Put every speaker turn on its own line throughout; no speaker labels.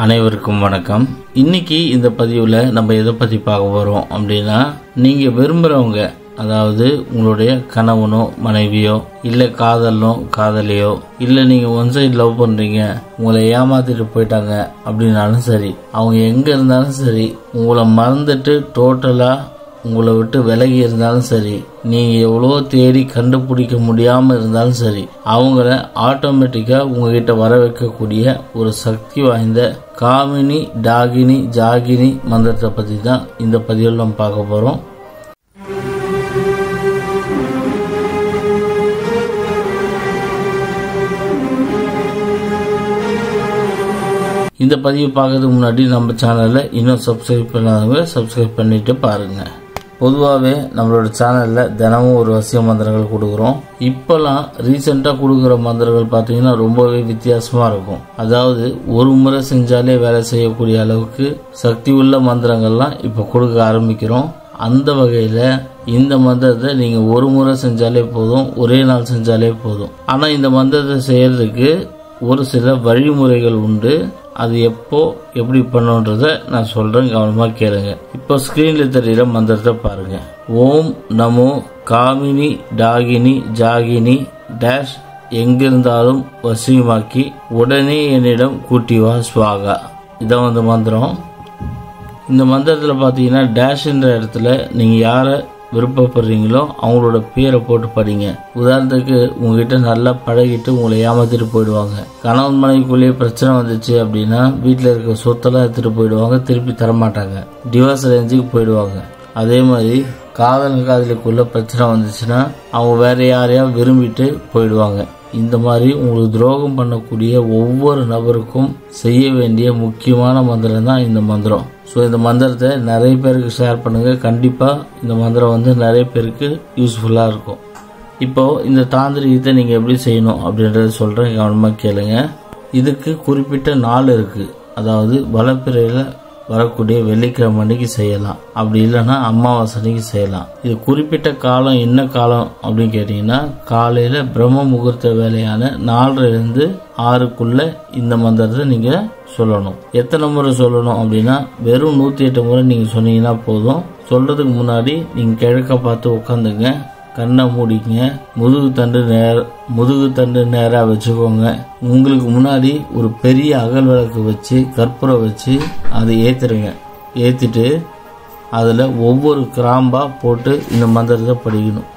அனைவருக்கும் வணக்கம். இன்னைக்கு இந்த பதிவில் நம்ம எதை பற்றி பார்க்க போகிறோம் அப்படின்னா, நீங்கள் விரும்புகிறவங்க, அதாவது உங்களுடைய கணவனோ மனைவியோ இல்லை காதலனோ காதலியோ இல்லை நீங்கள் ஒன் சைடு லவ் பண்ணுறீங்க, உங்களை ஏமாத்திட்டு போயிட்டாங்க அப்படின்னாலும் சரி, அவங்க எங்கே இருந்தாலும் சரி, உங்களை மறந்துட்டு டோட்டலாக உங்களை விட்டு விலகி இருந்தாலும் சரி, நீங்கள் எவ்வளோ தேடி கண்டுபிடிக்க முடியாமல் இருந்தாலும் சரி, அவங்கள ஆட்டோமேட்டிக்காக உங்ககிட்ட வர வைக்கக்கூடிய ஒரு சக்தி வாய்ந்த காமினி டாகினி ஜாகினி மந்திரத்தை பற்றி தான் இந்த பதிவில் நம்ம பார்க்க போகிறோம். இந்த பதிவு பார்க்கறதுக்கு முன்னாடி நம்ம சேனலில் இன்னும் சப்ஸ்கிரைப் பண்ணாதவங்க சப்ஸ்கிரைப் பண்ணிட்டு பாருங்கள். பொதுவாகவே நம்மளோட சேனலில் தினமும் ஒரு வசிய மந்திரங்கள் கொடுக்குறோம். இப்போலாம் ரீசெண்டாக கொடுக்குற மந்திரங்கள் பார்த்தீங்கன்னா ரொம்பவே வித்தியாசமாக இருக்கும். அதாவது ஒரு முறை செஞ்சாலே வேலை செய்யக்கூடிய அளவுக்கு சக்தி உள்ள மந்திரங்கள்லாம் இப்போ கொடுக்க ஆரம்பிக்கிறோம். அந்த வகையில் இந்த மந்திரத்தை நீங்கள் ஒரு முறை செஞ்சாலே போதும், ஒரே நாள் செஞ்சாலே போதும். ஆனால் இந்த மந்திரத்தை செய்யறதுக்கு ஒரு சில வழிமுறைகள் உண்டு. அது எப்படி பண்ணுன்றத நான் சொல்றேன், கவனமா கேளுங்க. இப்போ ஸ்கிரீன்ல தெரிகிற மந்திரத்தை பாருங்க. ஓம் நமோ காமினி டாகினி ஜாகினி டேஷ் எங்கிருந்தாலும் வசியமாக்கி உடனே என்னிடம் கூட்டி வா ஸ்வாகா. இதான் வந்து மந்திரம். இந்த மந்திரத்தில் பார்த்தீங்கன்னா டேஷ்ன்ற இடத்துல நீங்கள் யாரை விருப்பப்படுறீங்களோ அவங்களோட பேரை போட்டு படிங்க. உதாரணத்துக்கு உங்ககிட்ட நல்லா பழகிட்டு உங்களை ஏமாத்திட்டு போயிடுவாங்க. கணவன் மனைவிக்குள்ளேயே பிரச்சனை வந்துச்சு அப்படின்னா வீட்டில் இருக்க சொத்தெல்லாம் எடுத்துட்டு போயிடுவாங்க, திருப்பி தரமாட்டாங்க, டிவோர்ஸ் ரேஞ்சுக்கு போயிடுவாங்க. அதே மாதிரி காதலிக்குள்ள பிரச்சனை வந்துச்சுன்னா அவங்க வேற யாரையா விரும்பிட்டு போயிடுவாங்க. இந்த மாதிரி உங்களுக்கு துரோகம் பண்ணக்கூடிய ஒவ்வொரு நபருக்கும் செய்ய வேண்டிய முக்கியமான மந்திரம் தான் இந்த மந்திரம். ஸோ இந்த மந்திரத்தை நிறைய பேருக்கு ஷேர் பண்ணுங்க. கண்டிப்பாக இந்த மந்திரம் வந்து நிறைய பேருக்கு யூஸ்ஃபுல்லாக இருக்கும். இப்போ இந்த தாந்திரிகத்தை நீங்கள் எப்படி செய்யணும் அப்படின்றத சொல்கிறேன், கவனமாக கேளுங்க. இதுக்கு குறிப்பிட்ட நாள் இருக்குது. அதாவது வளப்பிறையில் வரக்கூடிய வெள்ளிக்கிழமை அன்னைக்கு செய்யலாம், அப்படி இல்லைன்னா அமாவாசை அன்னைக்கு செய்யலாம். இது குறிப்பிட்ட காலம் என்ன காலம் அப்படின்னு கேட்டீங்கன்னா, காலையில பிரம்ம முகூர்த்த வேலையான 4 to 6 இந்த மந்திரத்தை நீங்க சொல்லணும். எத்தனை முறை சொல்லணும் அப்படின்னா, வெறும் 108 முறை நீங்க சொன்னீங்கன்னா போதும். சொல்றதுக்கு முன்னாடி நீங்க கிழக்க பார்த்து உட்காந்துங்க, கண்ணை மூடிங்க, முதுகு தண்டு நேரா வச்சுக்கோங்க. உங்களுக்கு முன்னாடி ஒரு பெரிய அகல் விளக்கு வச்சு கற்பூரம் வச்சு அதை ஏத்துருங்க. ஏத்திட்டு அதுல ஒவ்வொரு கிராம்பா போட்டு இந்த மந்திரத்தை படிக்கணும்.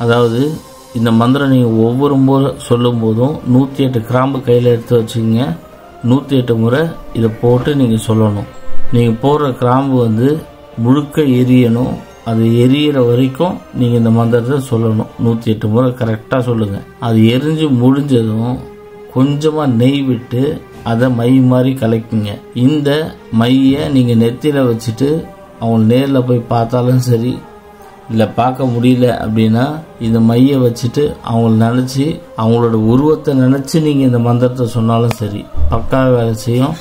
அதாவது இந்த மந்திரம் நீங்க ஒவ்வொரு முறை சொல்லும் போதும் 108 கிராம்பு கையில எடுத்து வச்சுக்கோங்க. 108 முறை இதை போட்டு நீங்க சொல்லணும். நீங்க போடுற கிராம்பு வந்து முழுக்க எரியணும். அது எரியிற வரைக்கும் நீங்க இந்த மந்திரத்தை சொல்லணும். 108 முறை கரெக்டா சொல்லுங்க. அது எரிஞ்சு முடிஞ்சதும் கொஞ்சமா நெய் விட்டு அதை மை மாதிரி கலக்குங்க. இந்த மைய நீங்க நெத்தியில வச்சுட்டு அவங்க நேர்ல போய் பார்த்தாலும் சரி, இல்ல பார்க்க முடியல அப்படின்னா இந்த மைய வச்சுட்டு அவங்கள நினைச்சு அவங்களோட உருவத்தை நினைச்சு நீங்க இந்த மந்திரத்தை சொன்னாலும் சரி, பக்கா வேலை செய்யும்.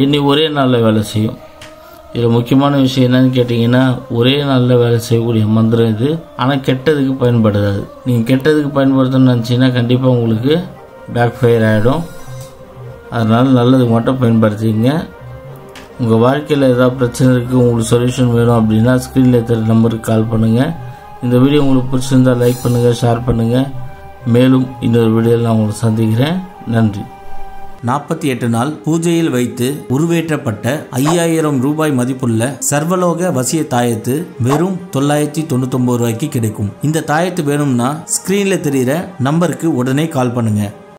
இனி ஒரே நாள்ல வேலை செய்யும். இதில் முக்கியமான விஷயம் என்னன்னு கேட்டிங்கன்னா, ஒரே நாளில் வேலை செய்யக்கூடிய மந்திரம் இது. ஆனால் கெட்டதுக்கு பயன்படுத்தாது. நீங்கள் கெட்டதுக்கு பயன்படுத்தணும்னு நினச்சிங்கன்னா கண்டிப்பாக உங்களுக்கு பேக் ஃபயர் ஆகிடும். அதனால் நல்லதுக்கு மட்டும் பயன்படுத்திங்க. உங்கள் வாழ்க்கையில் ஏதாவது பிரச்சனை இருக்குது, உங்களுக்கு சொல்யூஷன் வேணும் அப்படின்னா ஸ்க்ரீனில் தெரிய நம்பருக்கு கால் பண்ணுங்கள். இந்த வீடியோ உங்களுக்கு பிடிச்சிருந்தால் லைக் பண்ணுங்கள், ஷேர் பண்ணுங்கள். மேலும் இன்னொரு வீடியோவில் நான் உங்களுக்கு சந்திக்கிறேன். நன்றி.
48 நாள் பூஜையில் வைத்து உருவேற்றப்பட்ட 5000 ரூபாய் மதிப்புள்ள சர்வலோக வசிய தாயத்து வெறும் 999 ரூபாய்க்கு கிடைக்கும். இந்த தாயத்து வேணும்னா ஸ்கிரீன்ல தெரிகிற நம்பருக்கு உடனே கால் பண்ணுங்க.